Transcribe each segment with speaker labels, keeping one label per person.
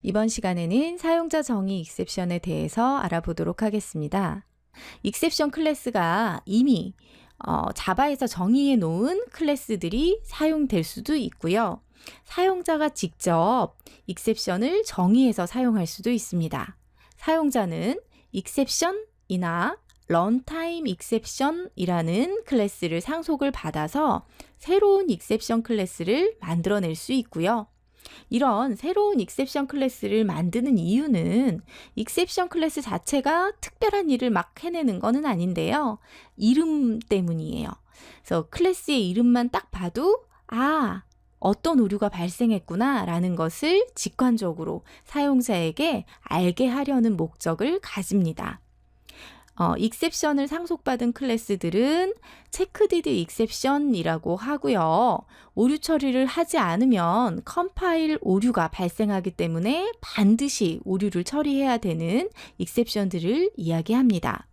Speaker 1: 이번 시간에는 사용자 정의 익셉션에 대해서 알아보도록 하겠습니다. 익셉션 클래스가 이미 자바에서 정의해 놓은 클래스들이 사용될 수도 있고요. 사용자가 직접 익셉션을 정의해서 사용할 수도 있습니다. 사용자는 익셉션이나 런타임 익셉션이라는 클래스를 상속을 받아서 새로운 익셉션 클래스를 만들어낼 수 있고요. 이런 새로운 익셉션 클래스를 만드는 이유는 익셉션 클래스 자체가 특별한 일을 막 해내는 것은 아닌데요. 이름 때문이에요. 그래서 클래스의 이름만 딱 봐도 어떤 오류가 발생했구나 라는 것을 직관적으로 사용자에게 알게 하려는 목적을 가집니다. 익셉션을 상속받은 클래스들은 체크디드 익셉션이라고 하고요. 오류 처리를 하지 않으면 컴파일 오류가 발생하기 때문에 반드시 오류를 처리해야 되는 익셉션들을 이야기합니다.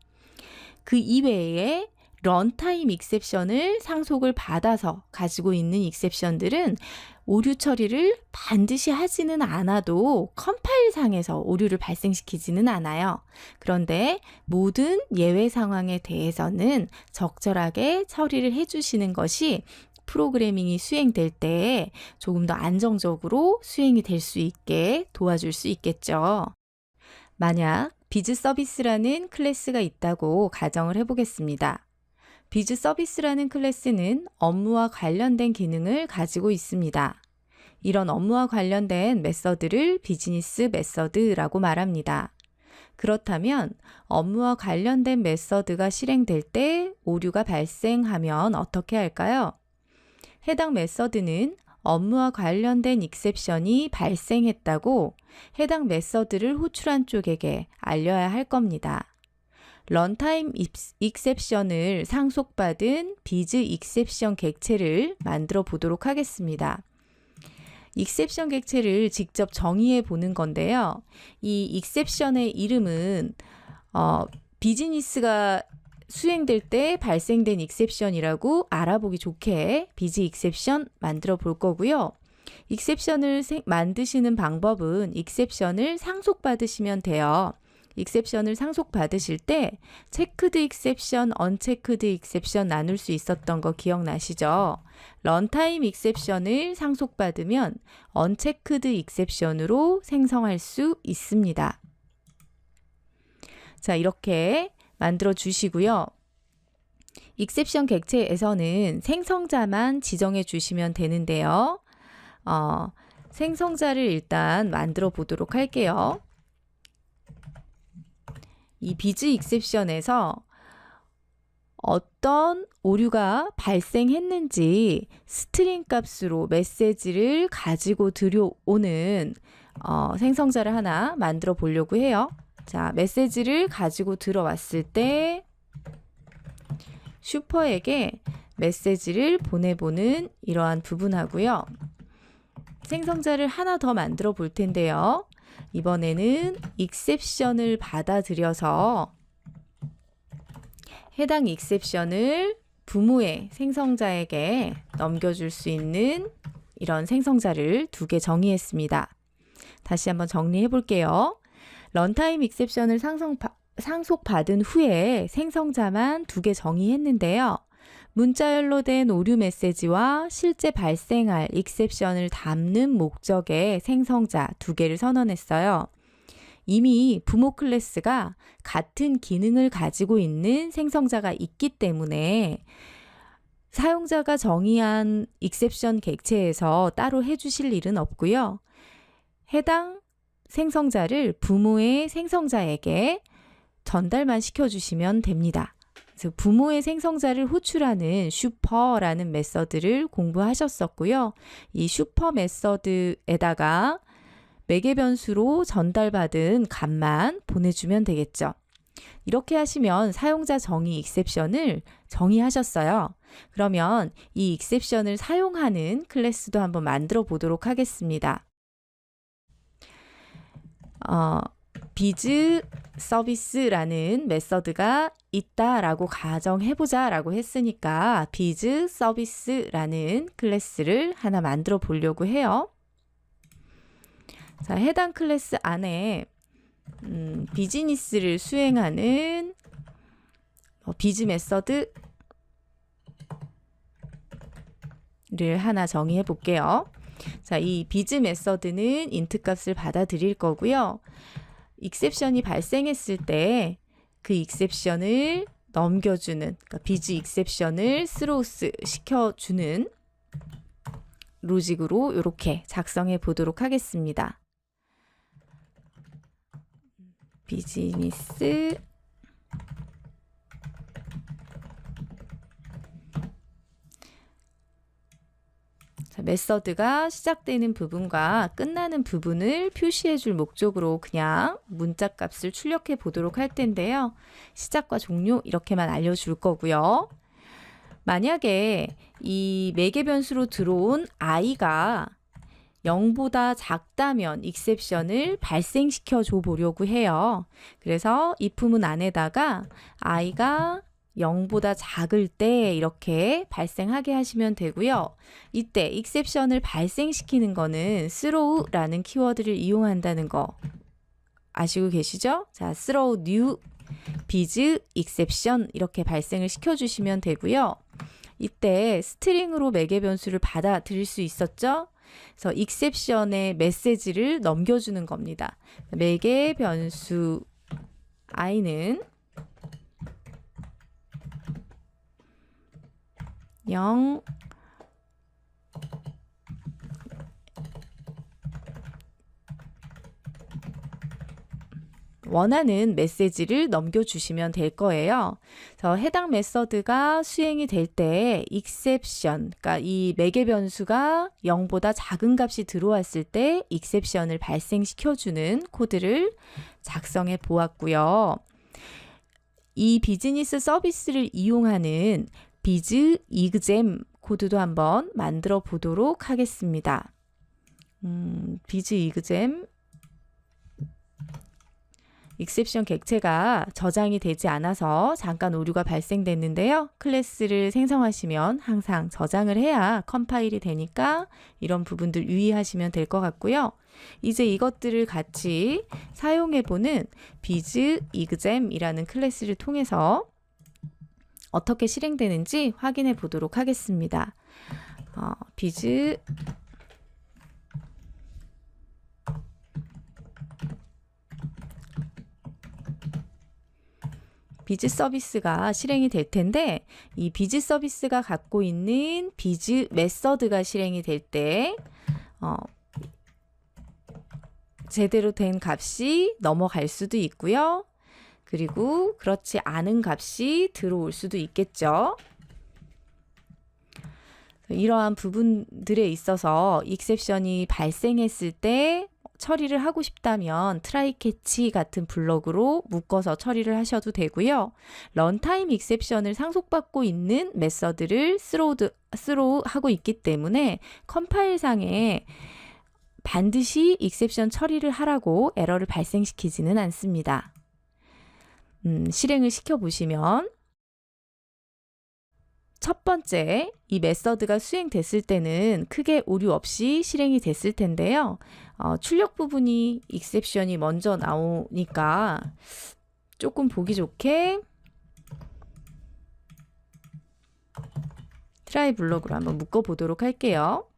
Speaker 1: 그 이외에 런타임 익셉션을 상속을 받아서 가지고 있는 익셉션들은 오류 처리를 반드시 하지는 않아도 컴파일상에서 오류를 발생시키지는 않아요. 그런데 모든 예외 상황에 대해서는 적절하게 처리를 해주시는 것이 프로그래밍이 수행될 때 조금 더 안정적으로 수행이 될 수 있게 도와줄 수 있겠죠. 만약 비즈 서비스라는 클래스가 있다고 가정을 해보겠습니다. 비즈 서비스라는 클래스는 업무와 관련된 기능을 가지고 있습니다. 이런 업무와 관련된 메서드를 비즈니스 메서드라고 말합니다. 그렇다면 업무와 관련된 메서드가 실행될 때 오류가 발생하면 어떻게 할까요? 해당 메서드는 업무와 관련된 익셉션이 발생했다고 해당 메서드를 호출한 쪽에게 알려야 할 겁니다. 런타임 익셉션을 상속받은 비즈 익셉션 객체를 만들어 보도록 하겠습니다. 익셉션 객체를 직접 정의해 보는 건데요. 이 익셉션의 이름은 비즈니스가 수행될 때 발생된 익셉션이라고 알아보기 좋게 비즈 익셉션 만들어 볼 거고요. 익셉션을 만드시는 방법은 익셉션을 상속받으시면 돼요. 익셉션을 상속받으실 때 체크드 익셉션, 언체크드 익셉션 나눌 수 있었던 거 기억나시죠? 런타임 익셉션을 상속받으면 언체크드 익셉션으로 생성할 수 있습니다. 자, 이렇게 만들어 주시고요. 익셉션 객체에서는 생성자만 지정해 주시면 되는데요. 생성자를 일단 만들어 보도록 할게요. 이 비즈 익셉션에서 어떤 오류가 발생했는지 스트링 값으로 메시지를 가지고 들여오는 생성자를 하나 만들어 보려고 해요. 자, 메시지를 가지고 들어왔을 때 슈퍼에게 메시지를 보내보는 이러한 부분하고요. 생성자를 하나 더 만들어 볼 텐데요. 이번에는 익셉션을 받아들여서 해당 익셉션을 부모의 생성자에게 넘겨줄 수 있는 이런 생성자를 2개 정의했습니다. 다시 한번 정리해 볼게요. 런타임 익셉션을 상속받은 후에 생성자만 2개 정의했는데요. 문자열로 된 오류 메시지와 실제 발생할 익셉션을 담는 목적의 생성자 2개를 선언했어요. 이미 부모 클래스가 같은 기능을 가지고 있는 생성자가 있기 때문에 사용자가 정의한 익셉션 객체에서 따로 해주실 일은 없고요. 해당 생성자를 부모의 생성자에게 전달만 시켜주시면 됩니다. 그래서 부모의 생성자를 호출하는 슈퍼라는 메서드를 공부하셨었고요. 이 슈퍼 메서드에다가 매개 변수로 전달받은 값만 보내주면 되겠죠. 이렇게 하시면 사용자 정의 익셉션을 정의하셨어요. 그러면 이 익셉션을 사용하는 클래스도 한번 만들어 보도록 하겠습니다. 비즈 서비스라는 메서드가 있다라고 가정해보자 라고 했으니까 비즈 서비스라는 클래스를 하나 만들어 보려고 해요. 자, 해당 클래스 안에 비즈니스를 수행하는 비즈 메서드를 하나 정의해 볼게요. 자, 이 비즈 메서드는 인트 값을 받아들일 거고요. 익셉션이 발생했을 때 그 익셉션을 넘겨주는, 그러니까 비즈 익셉션을 스로우스 시켜주는 로직으로 이렇게 작성해 보도록 하겠습니다. 비즈니스 자, 메서드가 시작되는 부분과 끝나는 부분을 표시해 줄 목적으로 그냥 문자 값을 출력해 보도록 할 텐데요. 시작과 종료 이렇게만 알려줄 거고요. 만약에 이 매개 변수로 들어온 i가 0보다 작다면 익셉션을 발생시켜 줘 보려고 해요. 그래서 if문 안에다가 i가 0보다 작을 때 이렇게 발생하게 하시면 되고요. 이때 익셉션을 발생시키는 거는 throw라는 키워드를 이용한다는 거 아시고 계시죠? 자, throw new biz exception 이렇게 발생을 시켜주시면 되고요. 이때 스트링으로 매개 변수를 받아들일 수 있었죠? 그래서 exception의 메시지를 넘겨주는 겁니다. 매개 변수 i는 0 원하는 메시지를 넘겨주시면 될 거예요. 그래서 해당 메서드가 수행이 될 때 exception, 그러니까 이 매개 변수가 0보다 작은 값이 들어왔을 때 exception을 발생시켜주는 코드를 작성해 보았고요. 이 비즈니스 서비스를 이용하는 비즈 이그잼 코드도 한번 만들어 보도록 하겠습니다. 비즈 이그잼 익셉션 객체가 저장이 되지 않아서 잠깐 오류가 발생됐는데요. 클래스를 생성하시면 항상 저장을 해야 컴파일이 되니까 이런 부분들 유의하시면 될 것 같고요. 이제 이것들을 같이 사용해보는 비즈 이그잼이라는 클래스를 통해서 어떻게 실행되는지 확인해 보도록 하겠습니다. 비즈 서비스가 실행이 될 텐데 이 비즈 서비스가 갖고 있는 비즈 메서드가 실행이 될 때 제대로 된 값이 넘어갈 수도 있고요. 그리고 그렇지 않은 값이 들어올 수도 있겠죠. 이러한 부분들에 있어서 익셉션이 발생했을 때 처리를 하고 싶다면 try catch 같은 블럭으로 묶어서 처리를 하셔도 되고요. 런타임 익셉션을 상속받고 있는 메서드를 throw 하고 있기 때문에 컴파일상에 반드시 익셉션 처리를 하라고 에러를 발생시키지는 않습니다. 실행을 시켜보시면 첫 번째, 이 메서드가 수행됐을 때는 크게 오류 없이 실행이 됐을 텐데요. 출력 부분이 익셉션이 먼저 나오니까 조금 보기 좋게 트라이 블록으로 한번 묶어보도록 할게요.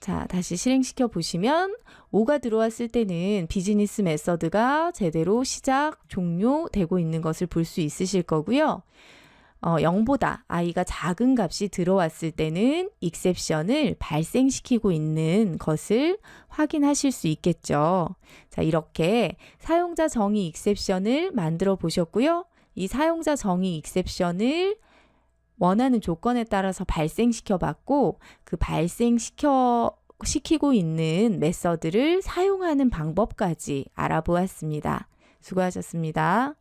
Speaker 1: 자, 다시 실행시켜 보시면 5가 들어왔을 때는 비즈니스 메서드가 제대로 시작, 종료되고 있는 것을 볼 수 있으실 거고요. 0보다 i가 작은 값이 들어왔을 때는 익셉션을 발생시키고 있는 것을 확인하실 수 있겠죠. 자, 이렇게 사용자 정의 익셉션을 만들어 보셨고요. 이 사용자 정의 익셉션을 원하는 조건에 따라서 발생시켜 봤고 그 시키고 있는 메서드를 사용하는 방법까지 알아보았습니다. 수고하셨습니다.